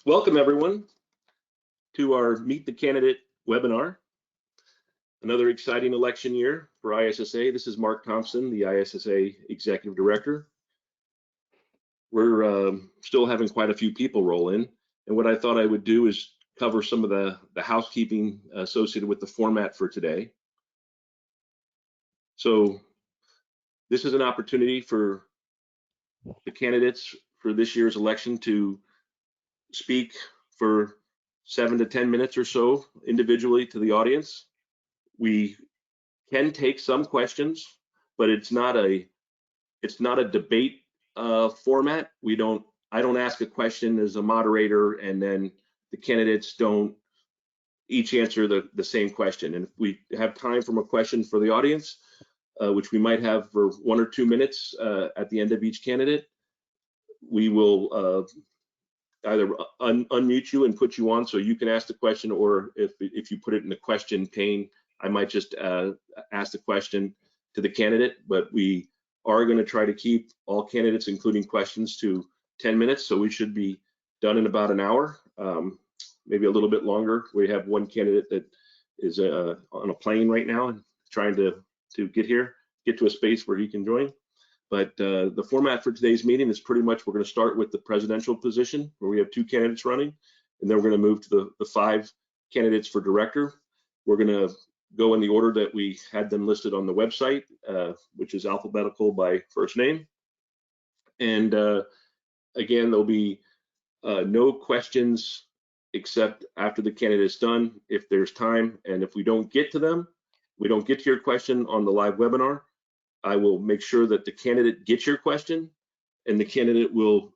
Welcome everyone to our Meet the Candidate webinar. Another exciting election year for ISSA. This is Mark Thompson, the ISSA Executive Director. We're still having quite a few people roll in, and what I thought I would do is cover some of the housekeeping associated with the format for today. So this is an opportunity for the candidates for this year's election to speak for 7 to 10 minutes or so individually to the audience. We can take some questions, but it's not a debate format. I don't ask a question as a moderator and then the candidates don't each answer the same question. And if we have time for a question for the audience, which we might have for 1 or 2 minutes at the end of each candidate, we will either unmute you and put you on so you can ask the question, or if you put it in the question pane, I might just ask the question to the candidate. But we are going to try to keep all candidates, including questions, to 10 minutes. So we should be done in about an hour, maybe a little bit longer. We have one candidate that is on a plane right now and trying to get to a space where he can join. But the format for today's meeting is pretty much, we're going to start with the presidential position where we have 2 candidates running, and then we're going to move to the 5 candidates for director. We're going to go in the order that we had them listed on the website, which is alphabetical by first name. And again, there'll be no questions except after the candidate is done, if there's time. And if we don't get to them, we don't get to your question on the live webinar, I will make sure that the candidate gets your question, and the candidate will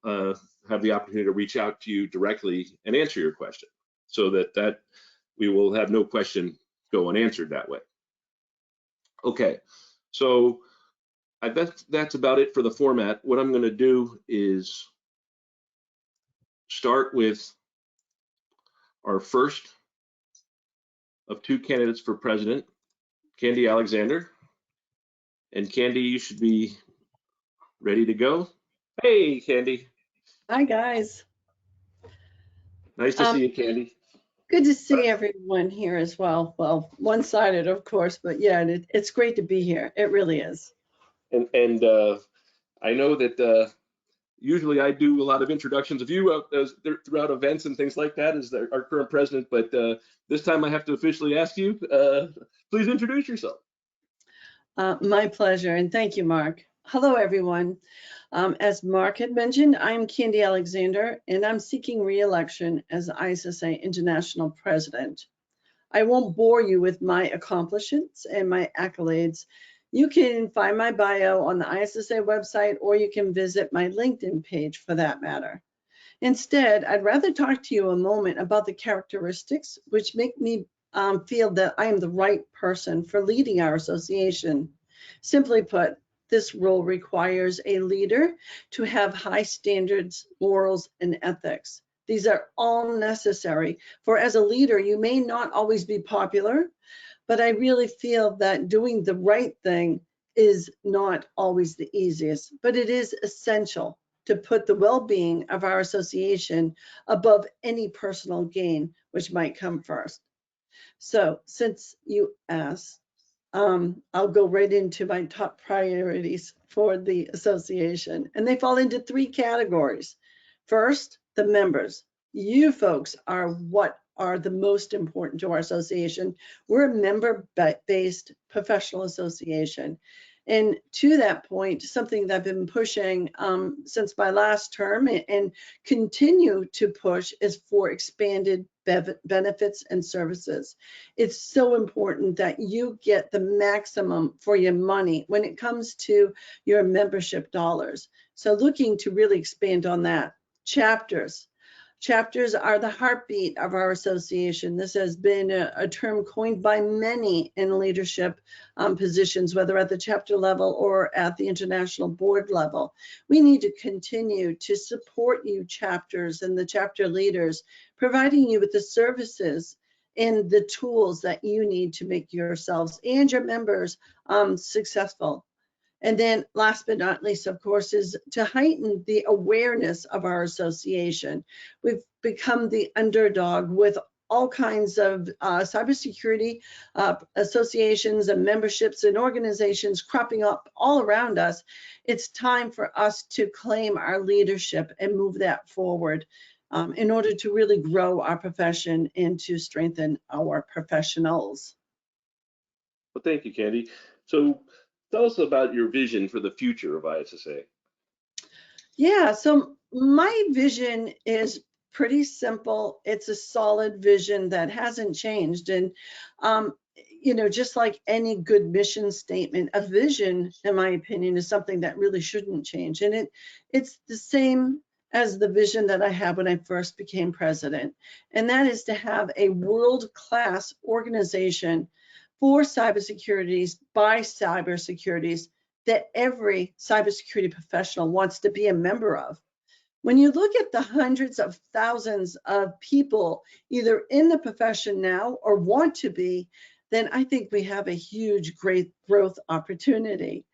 have the opportunity to reach out to you directly and answer your question, so that we will have no question go unanswered that way. Okay, so that's about it for the format. What I'm going to do is start with our first of 2 candidates for president, Candy Alexander. And Candy, you should be ready to go. Hey, Candy. Hi, guys. Nice to see you, Candy. Good to see everyone here as well. Well, one-sided, of course, but yeah, it's great to be here. It really is. And I know that usually I do a lot of introductions of you throughout events and things like that as our current president, but this time I have to officially ask you, please introduce yourself. My pleasure, and thank you, Mark. Hello, everyone. As Mark had mentioned, I'm Candy Alexander, and I'm seeking re-election as ISSA International President. I won't bore you with my accomplishments and my accolades. You can find my bio on the ISSA website, or you can visit my LinkedIn page for that matter. Instead, I'd rather talk to you a moment about the characteristics which make me feel that I am the right person for leading our association. Simply put, this role requires a leader to have high standards, morals, and ethics. These are all necessary, for as a leader, you may not always be popular, but I really feel that doing the right thing is not always the easiest, but it is essential to put the well-being of our association above any personal gain, which might come first. So since you asked, I'll go right into my top priorities for the association, and they fall into 3 categories. First, the members. You folks are what are the most important to our association. We're a member-based professional association. And to that point, something that I've been pushing since my last term and continue to push is for expanded benefits and services. It's so important that you get the maximum for your money when it comes to your membership dollars. So looking to really expand on that. Chapters. Chapters are the heartbeat of our association. This has been a term coined by many in leadership positions, whether at the chapter level or at the international board level. We need to continue to support you chapters and the chapter leaders, providing you with the services and the tools that you need to make yourselves and your members successful. And then last but not least, of course, is to heighten the awareness of our association. We've become the underdog with all kinds of cybersecurity associations and memberships and organizations cropping up all around us. It's time for us to claim our leadership and move that forward in order to really grow our profession and to strengthen our professionals. Well, thank you, Candy. So tell us about your vision for the future of ISSA. Yeah, so my vision is pretty simple. It's a solid vision that hasn't changed. And, just like any good mission statement, a vision, in my opinion, is something that really shouldn't change. And it's the same as the vision that I had when I first became president. And that is to have a world-class organization for cybersecurities by cybersecurities that every cybersecurity professional wants to be a member of. When you look at the hundreds of thousands of people either in the profession now or want to be, then I think we have a huge, great growth opportunity.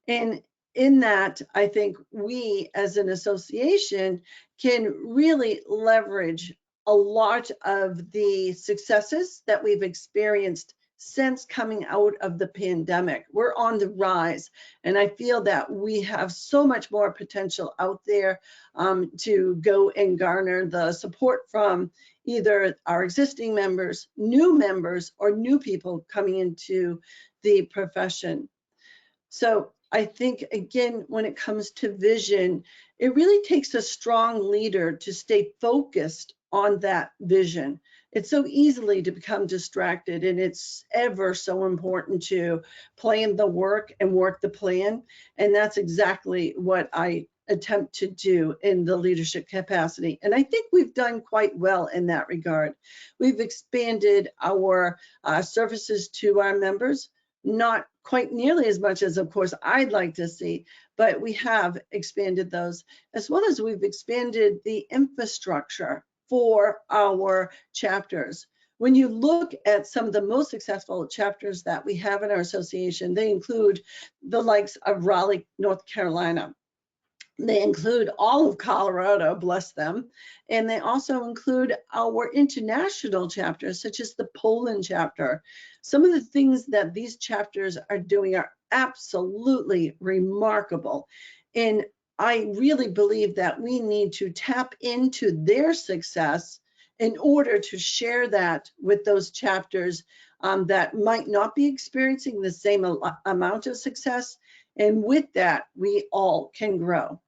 And in that, I think we as an association can really leverage a lot of the successes that we've experienced since coming out of the pandemic. We're on the rise, and I feel that we have so much more potential out there to go and garner the support from either our existing members, or new people coming into the profession. So I think, again, when it comes to vision, it really takes a strong leader to stay focused on that vision. It's so easily to become distracted, and it's ever so important to plan the work and work the plan. And that's exactly what I attempt to do in the leadership capacity. And I think we've done quite well in that regard. We've expanded our services to our members, not quite nearly as much as, of course, I'd like to see, but we have expanded those, as well as we've expanded the infrastructure for our chapters. When you look at some of the most successful chapters that we have in our association, they include the likes of Raleigh, North Carolina. They include all of Colorado, bless them. And they also include our international chapters, such as the Poland chapter. Some of the things that these chapters are doing are absolutely remarkable. And I really believe that we need to tap into their success in order to share that with those chapters that might not be experiencing the same amount of success. And with that, we all can grow.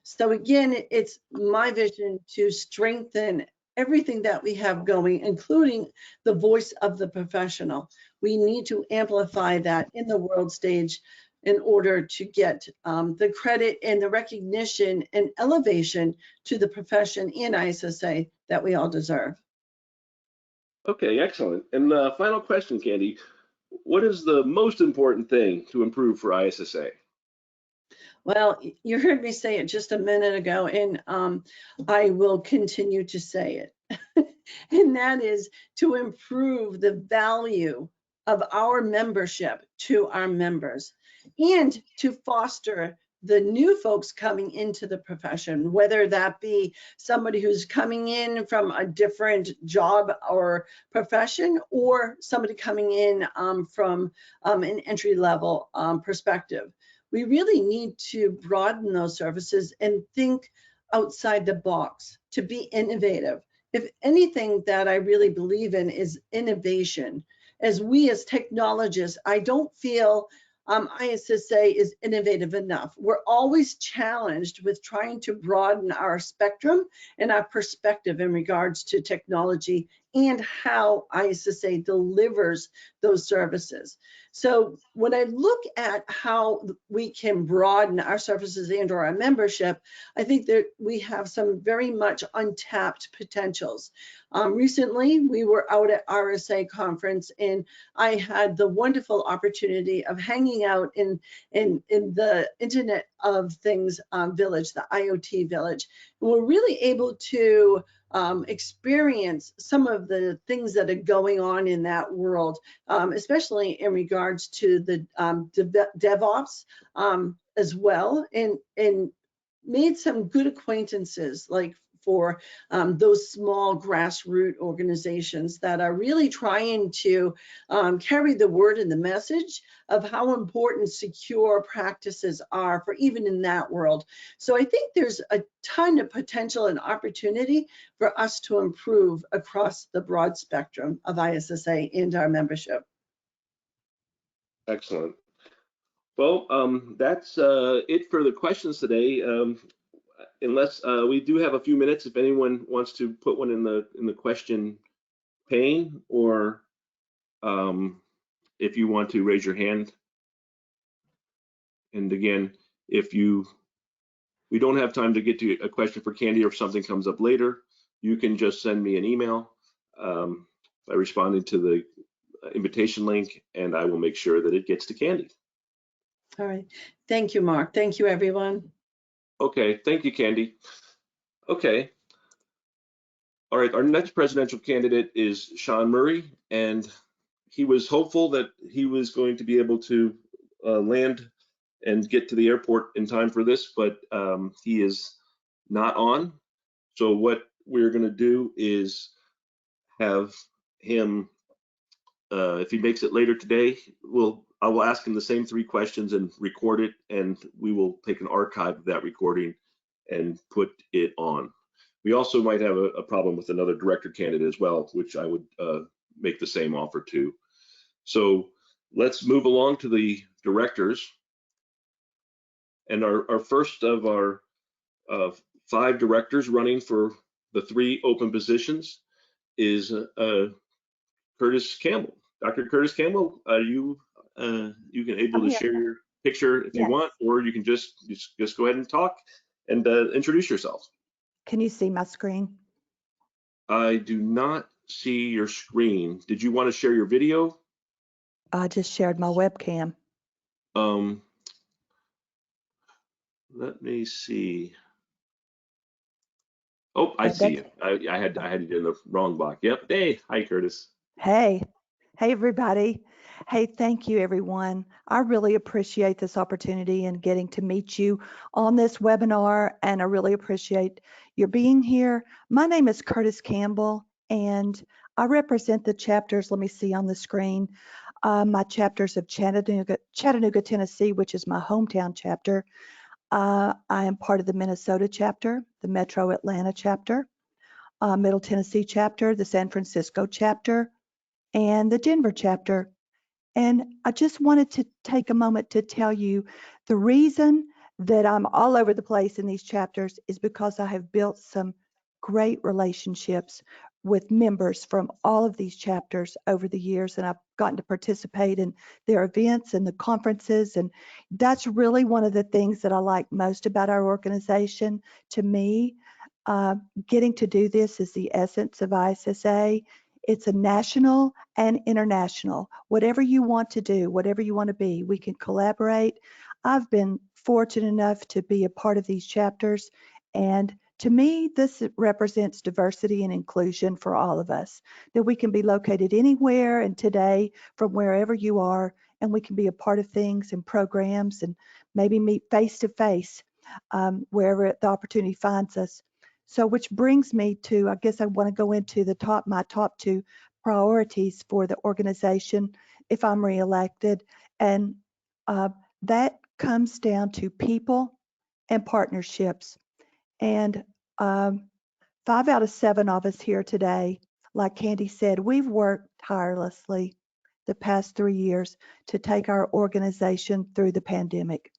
So again, it's my vision to strengthen everything that we have going, including the voice of the professional. We need to amplify that in the world stage in order to get the credit and the recognition and elevation to the profession in ISSA that we all deserve. Okay, excellent. And final question, Candy. What is the most important thing to improve for ISSA? Well, you heard me say it just a minute ago, and I will continue to say it. And that is to improve the value of our membership to our members and to foster the new folks coming into the profession, whether that be somebody who's coming in from a different job or profession, or somebody coming in from an entry-level perspective. We really need to broaden those services and think outside the box, to be innovative. If anything that I really believe in is innovation. As we as technologists, I don't feel ISSA is innovative enough. We're always challenged with trying to broaden our spectrum and our perspective in regards to technology and how ISSA delivers those services. So when I look at how we can broaden our services and or our membership, I think that we have some very much untapped potentials. Recently, we were out at RSA conference, and I had the wonderful opportunity of hanging out in the Internet of Things village, the IoT village. And we're really able to experience some of the things that are going on in that world, especially in regards to the DevOps as well, and made some good acquaintances, like for those small grassroots organizations that are really trying to carry the word and the message of how important secure practices are for even in that world. So I think there's a ton of potential and opportunity for us to improve across the broad spectrum of ISSA and our membership. Excellent. Well, that's it for the questions today. Unless we do have a few minutes, if anyone wants to put one in the question pane, or if you want to raise your hand. And again, if we don't have time to get to a question for Candy, or if something comes up later, you can just send me an email by responding to the invitation link, and I will make sure that it gets to Candy. All right. Thank you, Mark. Thank you, everyone. Okay. Thank you, Candy. Okay. All right. Our next presidential candidate is Sean Murray, and he was hopeful that he was going to be able to land and get to the airport in time for this, but he is not on. So what we're going to do is have him, if he makes it later today, I will ask him the same 3 questions and record it, and we will take an archive of that recording and put it on. We also might have a problem with another director candidate as well, which I would make the same offer to. So let's move along to the directors. And our first of our 5 directors running for the 3 open positions is Curtis Campbell. Dr. Curtis Campbell, are you able to share your picture if you want, or you can just go ahead and talk and introduce yourself. Can you see my screen? I do not see your screen. Did you want to share your video? I just shared my webcam. Let me see. Oh, I see you. I had it in the wrong box. Yep. Hey, hi, Curtis. Hey everybody. Hey, thank you everyone. I really appreciate this opportunity and getting to meet you on this webinar, and I really appreciate your being here. My name is Curtis Campbell, and I represent the chapters, let me see on the screen, my chapters of Chattanooga, Tennessee, which is my hometown chapter. I am part of the Minnesota chapter, the Metro Atlanta chapter, Middle Tennessee chapter, the San Francisco chapter, and the Denver chapter. And I just wanted to take a moment to tell you the reason that I'm all over the place in these chapters is because I have built some great relationships with members from all of these chapters over the years, and I've gotten to participate in their events and the conferences, and that's really one of the things that I like most about our organization. To me, getting to do this is the essence of ISSA. It's a national and international. Whatever you want to do, whatever you want to be, we can collaborate. I've been fortunate enough to be a part of these chapters, and to me, this represents diversity and inclusion for all of us, that we can be located anywhere and today from wherever you are, and we can be a part of things and programs and maybe meet face to face wherever the opportunity finds us. So which brings me to, I guess I want to go into my top 2 priorities for the organization if I'm reelected. And that comes down to people and partnerships. And 5 out of 7 of us here today, like Candy said, we've worked tirelessly the past 3 years to take our organization through the pandemic.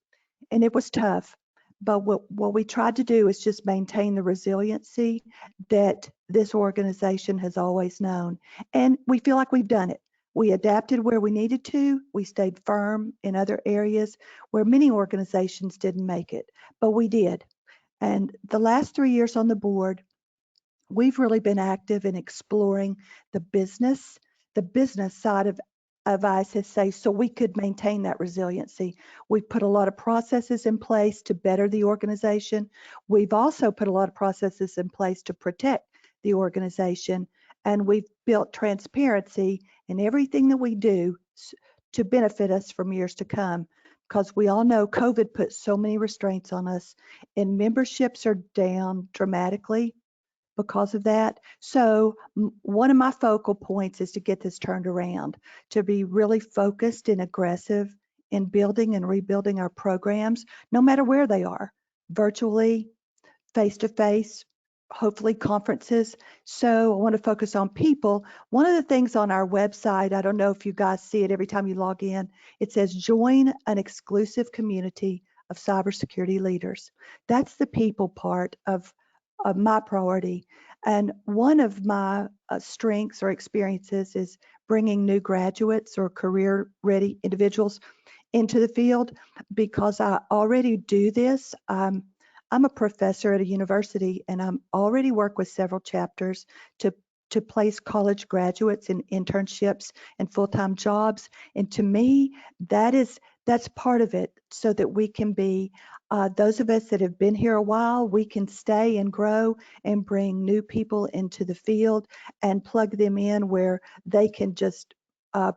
And it was tough. But what we tried to do is just maintain the resiliency that this organization has always known. And we feel like we've done it. We adapted where we needed to. We stayed firm in other areas where many organizations didn't make it, but we did. And the last 3 years on the board, we've really been active in exploring the business side of ISSA, so we could maintain that resiliency. We've put a lot of processes in place to better the organization. We've also put a lot of processes in place to protect the organization, and we've built transparency in everything that we do to benefit us from years to come. Because we all know COVID put so many restraints on us, and memberships are down dramatically because of that. So one of my focal points is to get this turned around, to be really focused and aggressive in building and rebuilding our programs, no matter where they are, virtually, face-to-face, hopefully conferences. So I want to focus on people. One of the things on our website, I don't know if you guys see it every time you log in, it says join an exclusive community of cybersecurity leaders. That's the people part of my priority. And one of my strengths or experiences is bringing new graduates or career ready individuals into the field, because I already do this. I'm a professor at a university, and I'm already work with several chapters to place college graduates in internships and full-time jobs. And to me, that's part of it, so that we can be those of us that have been here a while, we can stay and grow and bring new people into the field and plug them in where they can just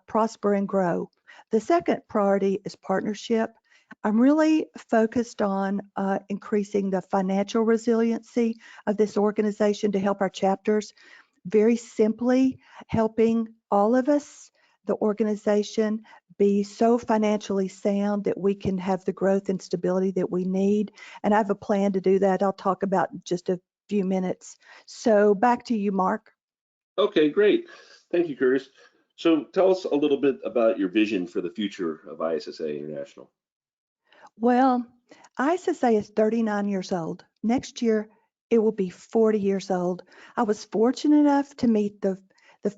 prosper and grow. The second priority is partnership. I'm really focused on increasing the financial resiliency of this organization to help our chapters. Very simply, helping all of us, the organization, be so financially sound that we can have the growth and stability that we need. And I have a plan to do that. I'll talk about in just a few minutes. So back to you, Mark. Okay, great. Thank you, Curtis. So tell us a little bit about your vision for the future of ISSA International. Well, ISSA is 39 years old. Next year, it will be 40 years old. I was fortunate enough to meet the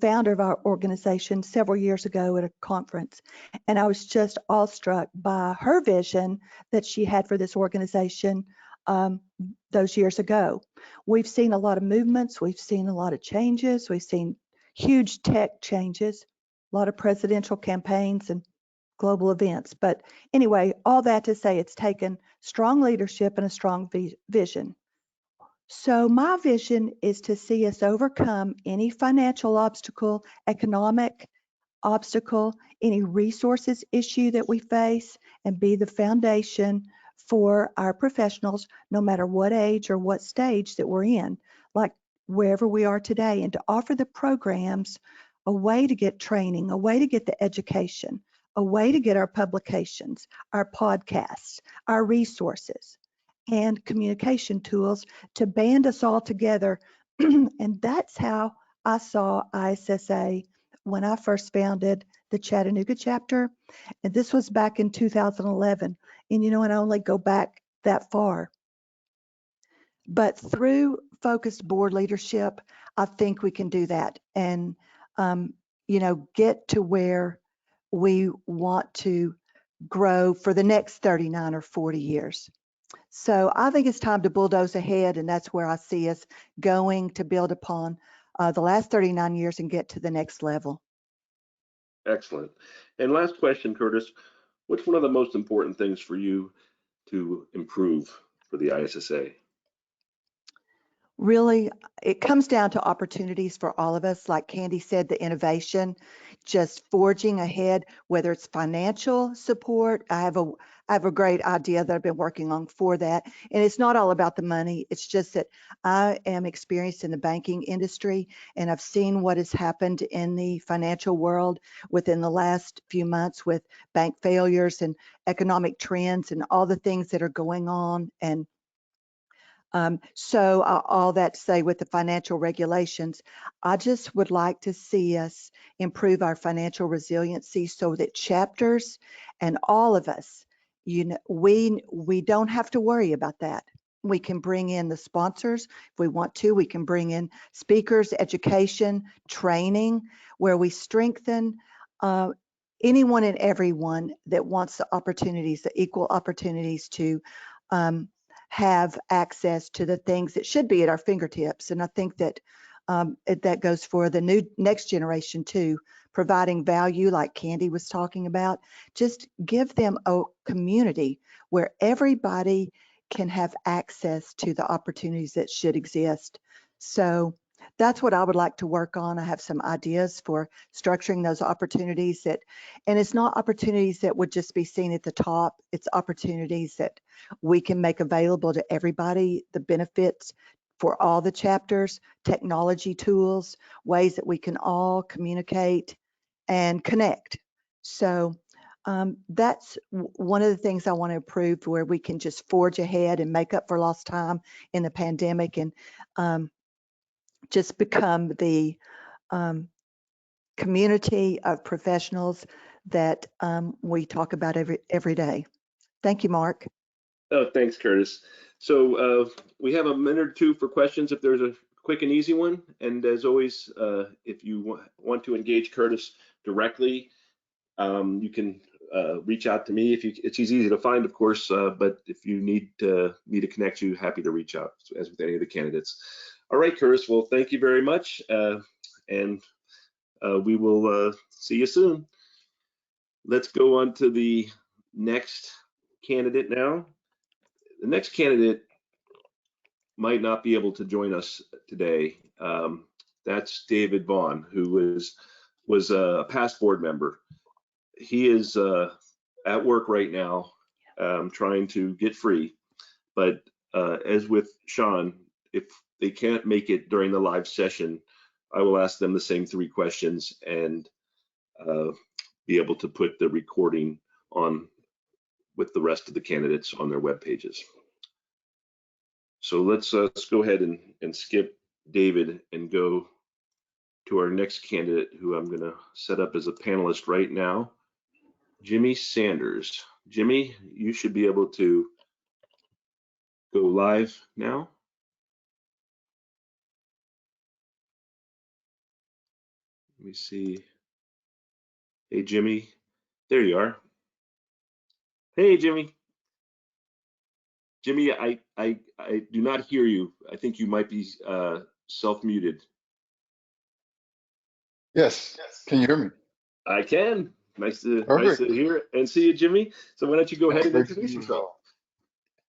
founder of our organization several years ago at a conference, and I was just awestruck by her vision that she had for this organization those years ago. We've seen a lot of movements, we've seen a lot of changes, we've seen huge tech changes, a lot of presidential campaigns and global events. But anyway, all that to say, it's taken strong leadership and a strong vision. So my vision is to see us overcome any financial obstacle, economic obstacle, any resources issue that we face, and be the foundation for our professionals, no matter what age or what stage that we're in, like wherever we are today, and to offer the programs a way to get training, a way to get the education, a way to get our publications, our podcasts, our resources, and communication tools to band us all together. And that's how I saw ISSA when I first founded the Chattanooga chapter. And this was back in 2011. And you know, and I only go back that far. But through focused board leadership, I think we can do that and, get to where we want to grow for the next 39 or 40 years. So I think it's time to bulldoze ahead, and that's where I see us going to build upon the last 39 years and get to the next level. Excellent. And last question, Curtis, what's one of the most important things for you to improve for the ISSA? Really, it comes down to opportunities for all of us. Like Candy said, the innovation, just forging ahead, whether it's financial support. I have a great idea that I've been working on for that. And it's not all about the money. It's just that I am experienced in the banking industry, and I've seen what has happened in the financial world within the last few months with bank failures and economic trends and all the things that are going on. And so all that to say, with the financial regulations, I just would like to see us improve our financial resiliency so that chapters and all of us, we don't have to worry about that. We can bring in the sponsors if we want to. We can bring in speakers, education, training, where we strengthen anyone and everyone that wants the opportunities, the equal opportunities to have access to the things that should be at our fingertips. And I think that that goes for the next generation too, providing value like Candy was talking about. Just give them a community where everybody can have access to the opportunities that should exist. So that's what I would like to work on. I have some ideas for structuring those opportunities and it's not opportunities that would just be seen at the top. It's opportunities that we can make available to everybody, the benefits for all the chapters, technology tools, ways that we can all communicate and connect. So that's one of the things I want to improve, where we can just forge ahead and make up for lost time in the pandemic, and just become the community of professionals that we talk about every day. Thank you, Mark. Oh, thanks, Curtis. So we have a minute or two for questions if there's a quick and easy one. And as always, if you want to engage Curtis directly, you can reach out to me. It's easy to find, of course, but if you need me to connect you, happy to reach out, as with any of the candidates. All right, Curtis, well, thank you very much. And we will see you soon. Let's go on to the next candidate now. The next candidate might not be able to join us today. That's David Vaughn, who was a past board member. He is at work right now, trying to get free. But as with Sean, if they can't make it during the live session, I will ask them the same 3 questions and be able to put the recording on with the rest of the candidates on their web pages. So let's go ahead and skip David and go to our next candidate, who I'm going to set up as a panelist right now, Jimmy Sanders. Jimmy, you should be able to go live now. Let me see. Hey, Jimmy. There you are. Hey, Jimmy. Jimmy, I do not hear you. I think you might be self-muted. Yes. Can you hear me? I can. Nice to Perfect. hear and see you, Jimmy. So why don't you go ahead and Great to introduce see you as yourself? well.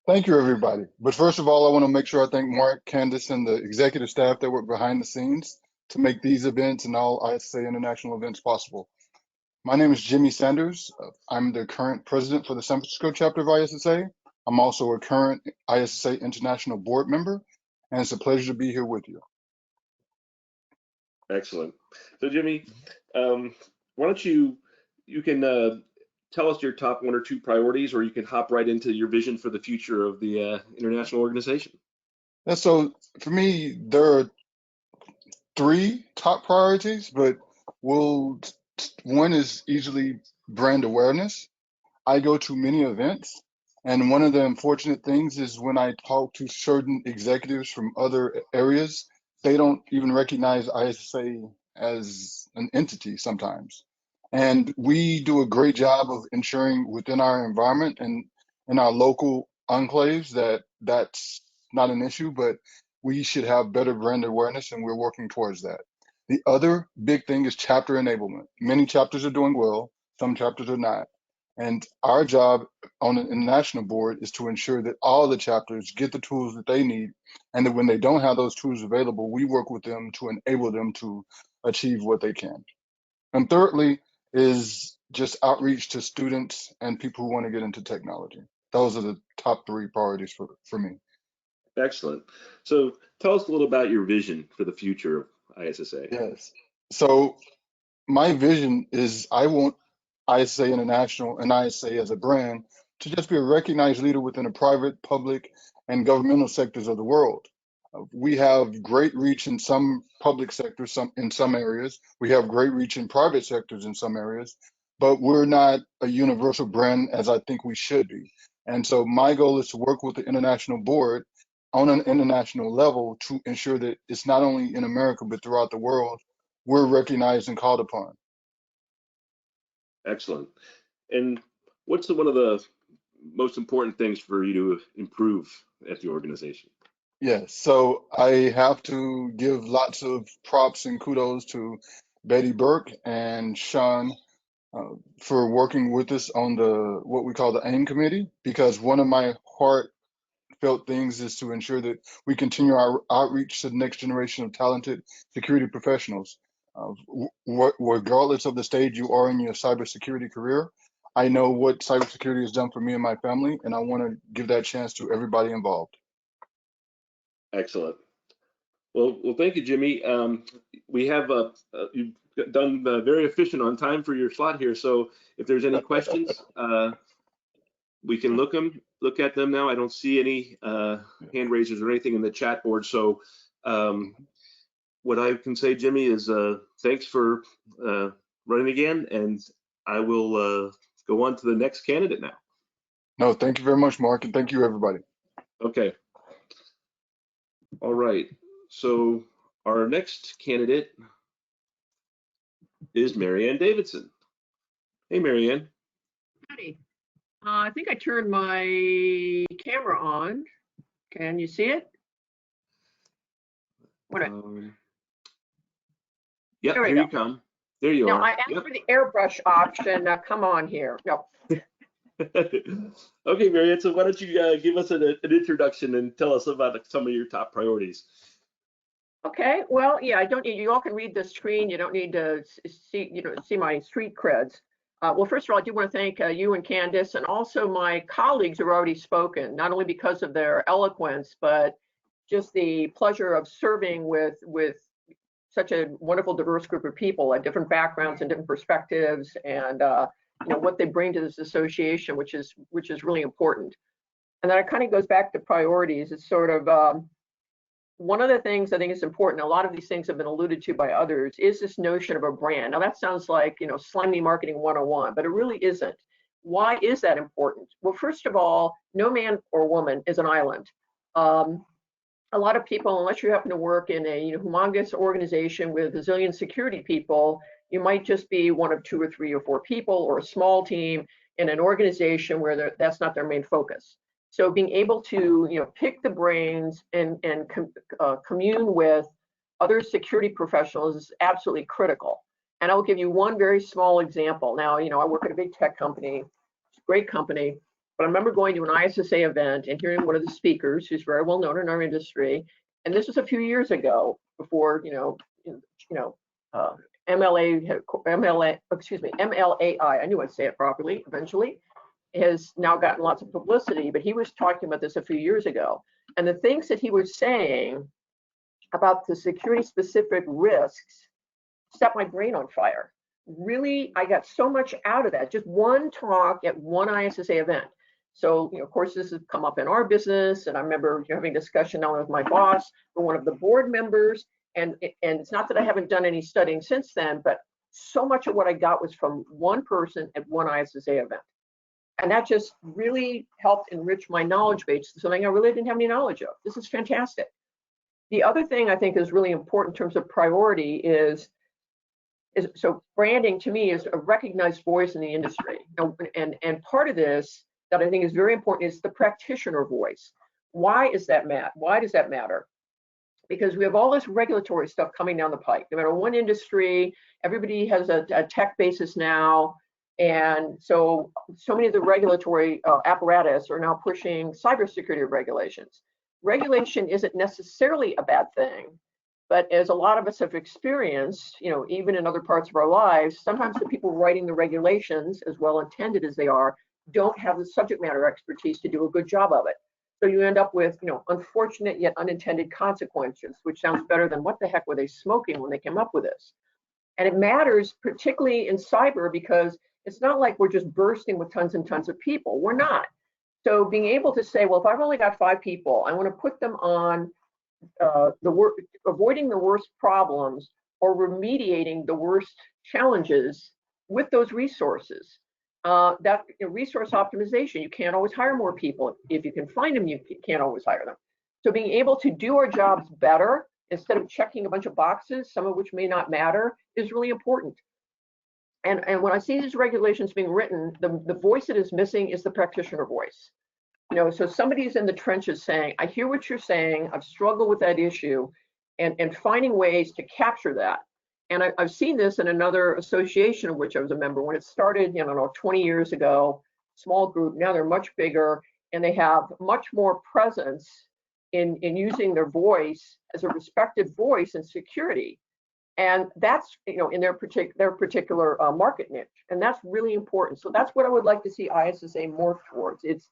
Thank you, everybody. But first of all, I want to make sure I thank Mark, Candace, and the executive staff that work behind the scenes to make these events and all ISSA International events possible. My name is Jimmy Sanders. I'm the current president for the San Francisco chapter of ISSA. I'm also a current ISSA International board member, and it's a pleasure to be here with you. Excellent. So Jimmy, why don't you can tell us your top 1 or 2 priorities, or you can hop right into your vision for the future of the international organization. And so for me, there are 3 top priorities, but one is easily brand awareness. I go to many events, and one of the unfortunate things is when I talk to certain executives from other areas, they don't even recognize ISSA as an entity sometimes. And we do a great job of ensuring within our environment and in our local enclaves that that's not an issue, but we should have better brand awareness, and we're working towards that. The other big thing is chapter enablement. Many chapters are doing well, some chapters are not. And our job on an international board is to ensure that all the chapters get the tools that they need, and that when they don't have those tools available, we work with them to enable them to achieve what they can. And thirdly is just outreach to students and people who want to get into technology. Those are the top 3 priorities for me. Excellent. So tell us a little about your vision for the future of ISSA. Yes. So my vision is I want ISSA International and ISSA as a brand to just be a recognized leader within the private, public, and governmental sectors of the world. We have great reach in some public sectors, in some areas. We have great reach in private sectors in some areas, but we're not a universal brand as I think we should be. And so my goal is to work with the international board on an international level to ensure that it's not only in America, but throughout the world, we're recognized and called upon. Excellent. And what's one of the most important things for you to improve at the organization? Yes, so I have to give lots of props and kudos to Betty Burke and Sean for working with us on what we call the AIM committee, because one of my heartfelt things is to ensure that we continue our outreach to the next generation of talented security professionals. Regardless of the stage you are in your cybersecurity career, I know what cybersecurity has done for me and my family, and I want to give that chance to everybody involved. Excellent. Well, thank you, Jimmy. We have you've done very efficient on time for your slot here. So if there's any questions, we can look at them now. I don't see any hand raisers or anything in the chat board. So what I can say, Jimmy, is thanks for running again, and I will go on to the next candidate now. No, thank you very much, Mark, and thank you, everybody. Okay. All right. So our next candidate is Marianne Davidson. Hey, Marianne. Howdy. I think I turned my camera on. Can you see it? Yeah, There we here go. you come. There you Now, are. I asked for the airbrush option. Now, come on here. No. Okay, Marianne, so why don't you give us an introduction and tell us about some of your top priorities. Okay, well, yeah, I don't need, you all can read the screen. You don't need to see my street creds. Well, first of all, I do want to thank you and Candace, and also my colleagues who have already spoken, not only because of their eloquence, but just the pleasure of serving with such a wonderful, diverse group of people at different backgrounds and different perspectives, and what they bring to this association, which is really important. And then it kind of goes back to priorities. It's sort of one of the things I think is important, a lot of these things have been alluded to by others, is this notion of a brand. Now that sounds like, slimy marketing 101, but it really isn't. Why is that important? Well, first of all, no man or woman is an island. A lot of people, unless you happen to work in a humongous organization with a zillion security people, you might just be one of 2 or 3 or 4 people, or a small team in an organization where that's not their main focus. So being able to pick the brains and commune with other security professionals is absolutely critical. And I'll give you one very small example. Now, I work at a big tech company, it's a great company, but I remember going to an ISSA event and hearing one of the speakers, who's very well known in our industry, and this was a few years ago, before MLAI. I knew I'd say it properly eventually. Has now gotten lots of publicity, but he was talking about this a few years ago. And the things that he was saying about the security specific risks set my brain on fire. Really, I got so much out of that. Just one talk at one ISSA event. So, of course, this has come up in our business, and I remember having a discussion not only with my boss, but one of the board members. And it's not that I haven't done any studying since then, but so much of what I got was from one person at one ISSA event. And that just really helped enrich my knowledge base, something I really didn't have any knowledge of. This is fantastic. The other thing I think is really important in terms of priority is so branding to me is a recognized voice in the industry. And part of this that I think is very important is the practitioner voice. Why is that Why does that matter? Because we have all this regulatory stuff coming down the pike. No matter one industry, everybody has a tech basis now. And so many of the regulatory apparatus are now pushing cybersecurity regulations. Regulation isn't necessarily a bad thing, but as a lot of us have experienced, even in other parts of our lives, sometimes the people writing the regulations, as well intended as they are, don't have the subject matter expertise to do a good job of it. So you end up with, unfortunate yet unintended consequences, which sounds better than what the heck were they smoking when they came up with this. And it matters particularly in cyber because it's not like we're just bursting with tons and tons of people. We're not. So being able to say, well, if I've only got 5 people, I want to put them on avoiding the worst problems or remediating the worst challenges with those resources. That resource optimization, you can't always hire more people. If you can find them, you can't always hire them. So being able to do our jobs better instead of checking a bunch of boxes, some of which may not matter, is really important. And when I see these regulations being written, the voice that is missing is the practitioner voice. So somebody's in the trenches saying, I hear what you're saying, I've struggled with that issue, and finding ways to capture that. And I've seen this in another association of which I was a member when it started, 20 years ago, small group, now they're much bigger. and they have much more presence in using their voice as a respected voice in security. And that's, in their particular market niche, and that's really important. So that's what I would like to see ISSA morph towards. It's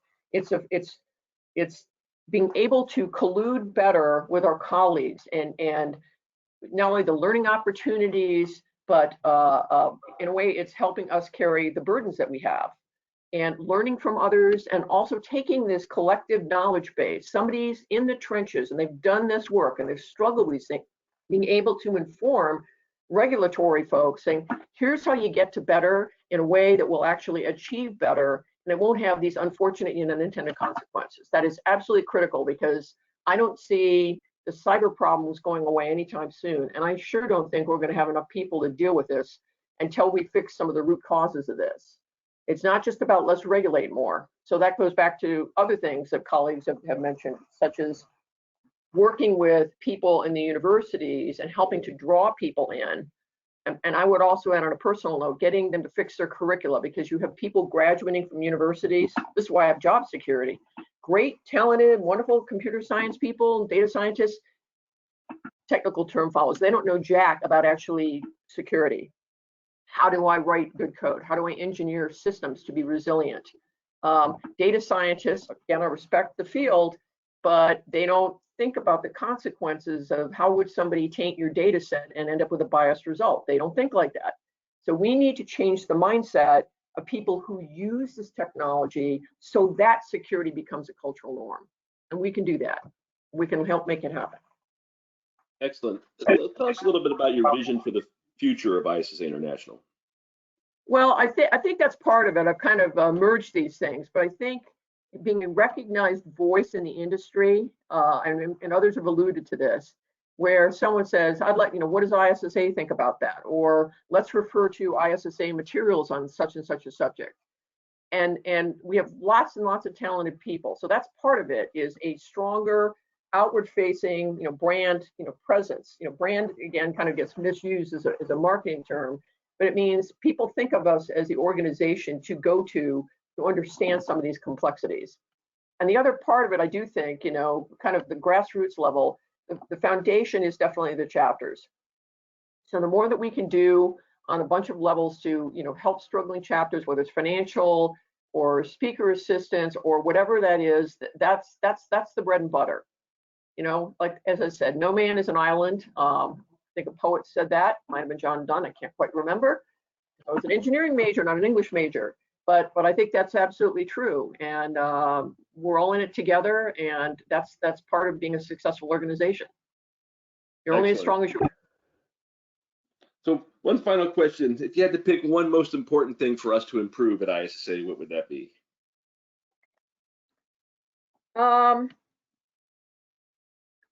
being able to collude better with our colleagues, and not only the learning opportunities, but in a way, it's helping us carry the burdens that we have, and learning from others, and also taking this collective knowledge base. Somebody's in the trenches and they've done this work and they've struggled with these things, being able to inform regulatory folks, saying, here's how you get to better in a way that will actually achieve better, and it won't have these unfortunate and unintended consequences. That is absolutely critical, because I don't see the cyber problems going away anytime soon, and I sure don't think we're going to have enough people to deal with this until we fix some of the root causes of this. It's not just about let's regulate more. So that goes back to other things that colleagues have mentioned, such as working with people in the universities and helping to draw people in. And I would also add, on a personal note, getting them to fix their curricula, because you have people graduating from universities. This is why I have job security. Great, talented, wonderful computer science people, data scientists, technical term follows. They don't know jack about actually security. How do I write good code? How do I engineer systems to be resilient? Data scientists, again, I respect the field, but they don't think about the consequences of how would somebody taint your data set and end up with a biased result. They don't think like that. So we need to change the mindset of people who use this technology so that security becomes a cultural norm. And we can do that. We can help make it happen. Excellent. Tell us a little bit about your vision for the future of ISSA International. Well, I think that's part of it. I've kind of merged these things, but I think being a recognized voice in the industry, and others have alluded to this, where someone says, I'd like, what does ISSA think about that? Or let's refer to ISSA materials on such and such a subject. And we have lots and lots of talented people. So that's part of it, is a stronger outward facing, brand, presence. Brand, again, kind of gets misused as a marketing term, but it means people think of us as the organization to go to understand some of these complexities. And the other part of it, I do think, kind of the grassroots level, the foundation is definitely the chapters. So the more that we can do on a bunch of levels to, help struggling chapters, whether it's financial or speaker assistance or whatever that is, that's the bread and butter. Like, as I said, no man is an island. I think a poet said that, might have been John Donne, I can't quite remember. I was an engineering major, not an English major, but I think that's absolutely true. And we're all in it together, and that's part of being a successful organization. You're only as strong as you are. So one final question. If you had to pick one most important thing for us to improve at ISSA, what would that be?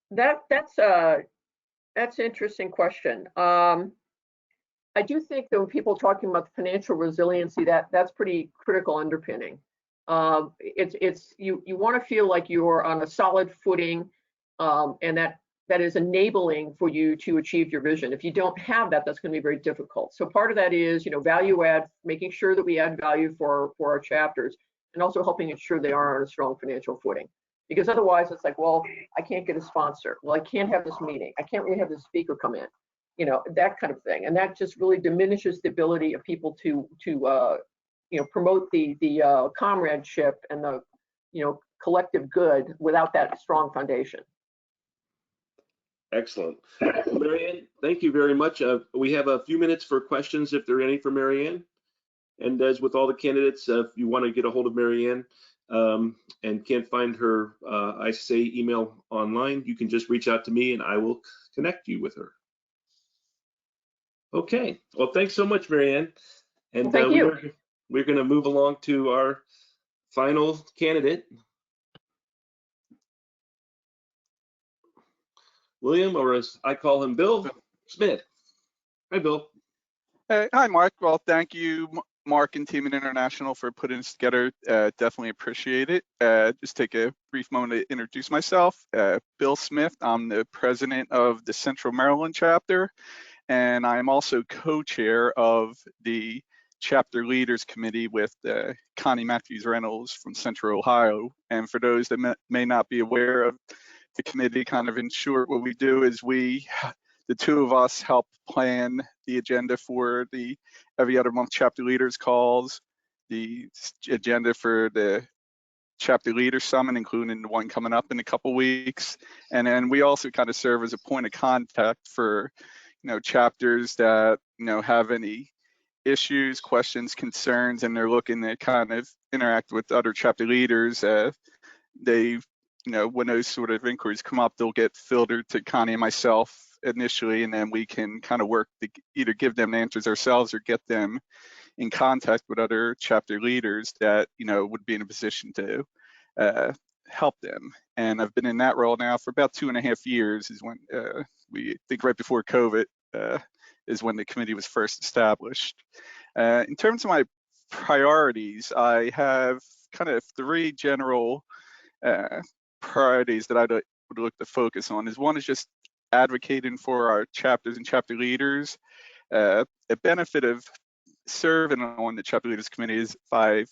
That's an interesting question. I do think that when people are talking about the financial resiliency, that's pretty critical underpinning. It's you want to feel like you're on a solid footing, and that is enabling for you to achieve your vision. If you don't have that, that's going to be very difficult. So part of that is, value add, making sure that we add value for our chapters, and also helping ensure they are on a strong financial footing. Because otherwise it's like, well, I can't get a sponsor. Well, I can't have this meeting. I can't really have the speaker come in, that kind of thing. And that just really diminishes the ability of people to promote the comradeship and the, collective good without that strong foundation. Excellent. Well, Marianne, thank you very much. We have a few minutes for questions, if there are any for Marianne. And as with all the candidates, if you want to get a hold of Marianne and can't find her ISSA email online, you can just reach out to me and I will connect you with her. Okay. Well, thanks so much, Marianne. And well, thank you. We're going to move along to our final candidate, William, or as I call him, Bill Smith. Hi, Bill. Hey, hi, Mark. Well, thank you, Mark and Team International, for putting this together. Definitely appreciate it. Just take a brief moment to introduce myself. Bill Smith. I'm the president of the Central Maryland chapter, and I'm also co-chair of the chapter leaders committee with Connie Matthews Reynolds from Central Ohio. And for those that may not be aware of the committee, kind of in short, what we do is the two of us help plan the agenda for the every other month chapter leaders calls, the agenda for the chapter leaders summit, including the one coming up in a couple weeks. And then we also kind of serve as a point of contact for, chapters that, have any issues, questions, concerns, and they're looking to kind of interact with other chapter leaders. They, when those sort of inquiries come up, they'll get filtered to Connie and myself initially, and then we can kind of work to either give them answers ourselves or get them in contact with other chapter leaders that would be in a position to help them. And I've been in that role now for about 2.5 years. Is when we think right before COVID is when the committee was first established. In terms of my priorities, I have kind of 3 general priorities that I would look to focus on. One is just advocating for our chapters and chapter leaders. A benefit of serving on the chapter leaders committee is over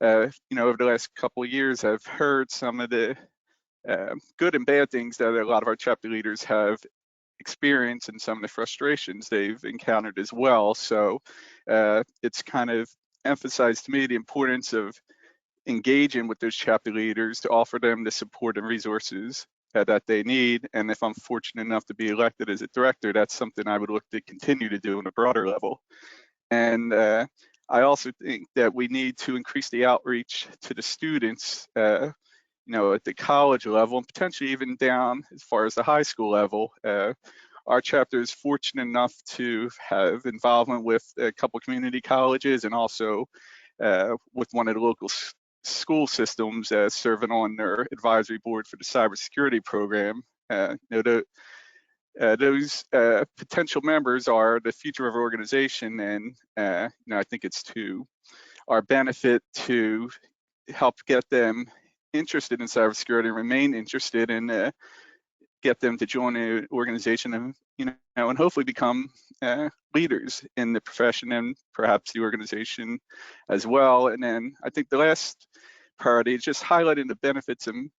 the last couple of years, I've heard some of the good and bad things that a lot of our chapter leaders have experienced and some of the frustrations they've encountered as well. So it's kind of emphasized to me the importance of engaging with those chapter leaders to offer them the support and resources that they need. And if I'm fortunate enough to be elected as a director, that's something I would look to continue to do on a broader level. And I also think that we need to increase the outreach to the students, at the college level and potentially even down as far as the high school level. Our chapter is fortunate enough to have involvement with a couple community colleges and also with one of the local school systems serving on their advisory board for the cybersecurity program. Those potential members are the future of our organization, and I think it's to our benefit to help get them interested in cybersecurity and remain interested and get them to join an organization and and hopefully become leaders in the profession and perhaps the organization as well. And then I think the last priority is just highlighting the benefits and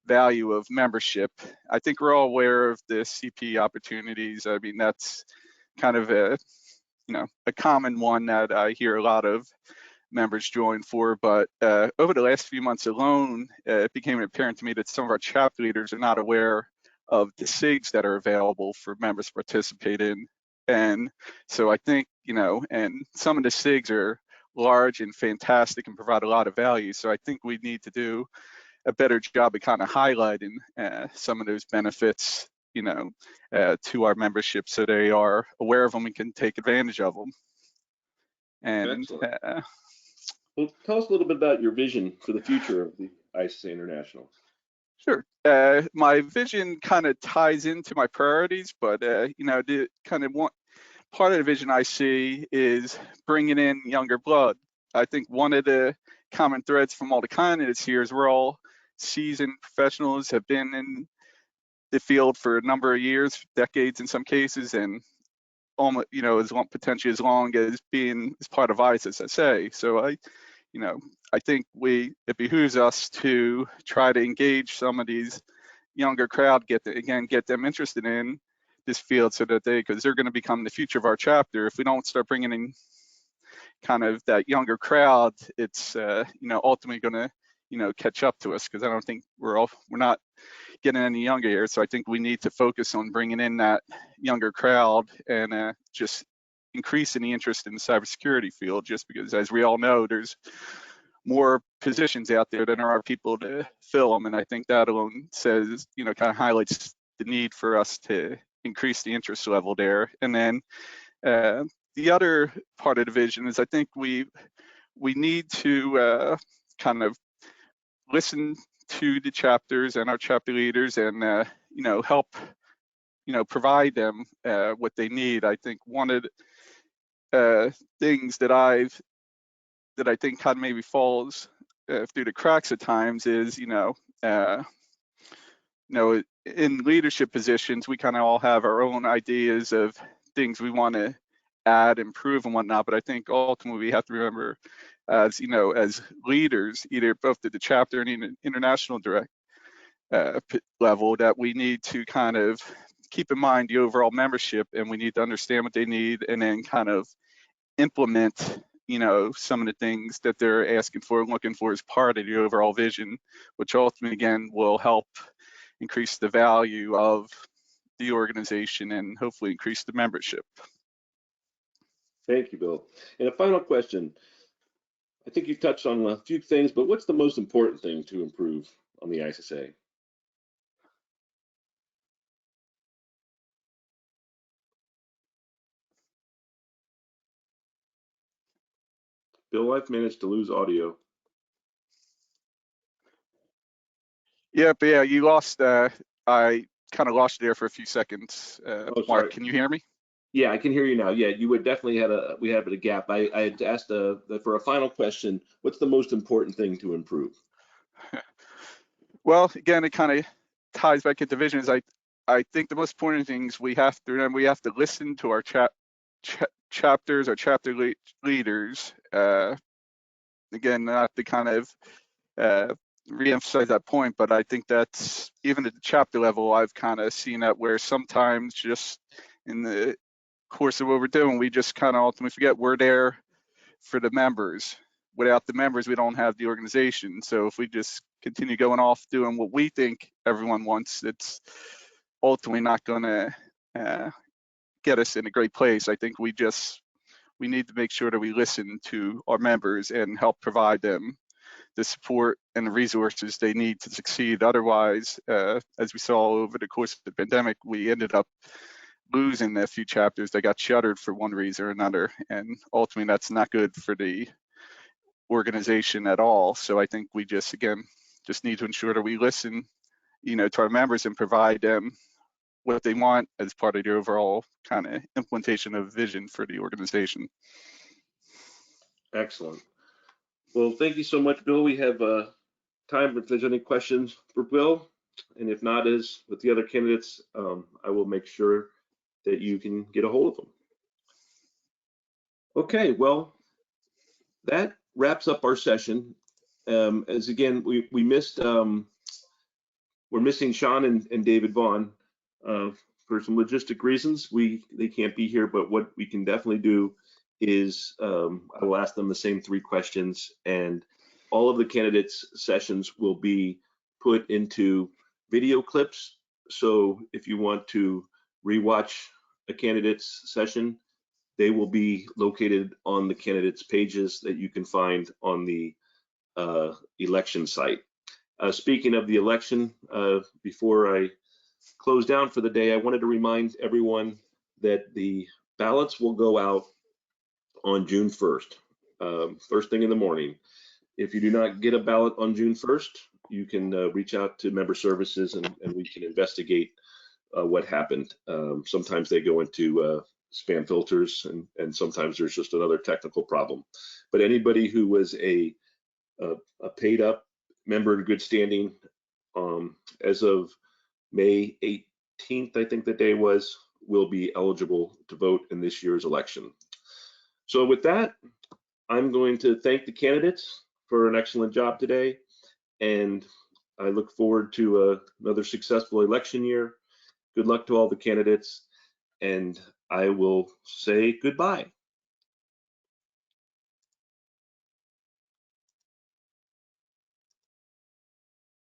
value of membership. I think we're all aware of the CP opportunities. I mean, that's kind of a common one that I hear a lot of members join for, but over the last few months alone, it became apparent to me that some of our chapter leaders are not aware of the SIGs that are available for members to participate in. And so I think, and some of the SIGs are large and fantastic and provide a lot of value. So I think we need to do a better job of kind of highlighting some of those benefits, to our membership so they are aware of them and can take advantage of them. And well, tell us a little bit about your vision for the future of the ISSA International. Sure. My vision kind of ties into my priorities, but the kind of one part of the vision I see is bringing in younger blood. I think one of the common threads from all the candidates here is we're all seasoned professionals, have been in the field for a number of years, decades in some cases, and almost, potentially as long as being as part of ISSA. So I think it behooves us to try to engage some of these younger crowd, get them interested in this field so that because they're going to become the future of our chapter. If we don't start bringing in kind of that younger crowd, it's ultimately going to catch up to us, because I don't think we're not getting any younger here. So I think we need to focus on bringing in that younger crowd and just increasing the interest in the cybersecurity field, just because, as we all know, there's more positions out there than there are people to fill them. And I think that alone says, kind of highlights the need for us to increase the interest level there. And then the other part of the vision is I think we need to kind of listen to the chapters and our chapter leaders and, help, provide them what they need. I think one of the things that I think kind of maybe falls through the cracks at times is, in leadership positions, we kind of all have our own ideas of things we want to add, improve, and whatnot. But I think ultimately we have to remember, as you know, as leaders, either both at the chapter and even international direct level, that we need to kind of keep in mind the overall membership, and we need to understand what they need, and then kind of implement, you know, some of the things that they're asking for and looking for as part of the overall vision, which ultimately again will help increase the value of the organization and hopefully increase the membership. Thank you, Bill. And a final question. I think you touched on a few things, but what's the most important thing to improve on the ISSA? Bill, I've managed to lose audio. Yeah, but yeah, you lost, I kind of lost you there for a few seconds. Oh, sorry. Mark, can you hear me? Yeah, I can hear you now. Yeah, you would definitely we had a gap. I had asked for a final question. What's the most important thing to improve? Well, again, it kind of ties back into visions. I think the most important things we have to remember, we have to listen to our chapters, our chapter leaders. Again, not to kind of re-emphasize that point, but I think that's even at the chapter level, I've kind of seen that where sometimes just in the course of what we're doing, we just kind of ultimately forget we're there for the members. Without the members, we don't have the organization. So if we just continue going off doing what we think everyone wants, it's ultimately not going to get us in a great place. I think we need to make sure that we listen to our members and help provide them the support and the resources they need to succeed. Otherwise, as we saw over the course of the pandemic, we ended up losing a few chapters that got shuttered for one reason or another. And ultimately, that's not good for the organization at all. So I think we just need to ensure that we listen, you know, to our members and provide them what they want as part of the overall kind of implementation of vision for the organization. Excellent. Well, thank you so much, Bill. We have time if there's any questions for Bill, and if not, as with the other candidates, I will make sure that you can get a hold of them. Okay, well, that wraps up our session. As again, we missed, we're missing Sean and David Vaughn for some logistic reasons. They can't be here, but what we can definitely do is I will ask them the same 3 questions, and all of the candidates' sessions will be put into video clips. So if you want to rewatch a candidate's session, they will be located on the candidates' pages that you can find on the election site. Speaking of the election, before I close down for the day, I wanted to remind everyone that the ballots will go out on June 1st, first thing in the morning. If you do not get a ballot on June 1st, you can reach out to member services and we can investigate what happened. Sometimes they go into spam filters and sometimes there's just another technical problem. But anybody who was a paid up member in good standing as of May 18th, I think the day was, will be eligible to vote in this year's election. So with that, I'm going to thank the candidates for an excellent job today, and I look forward to another successful election year. Good luck to all the candidates, and I will say goodbye.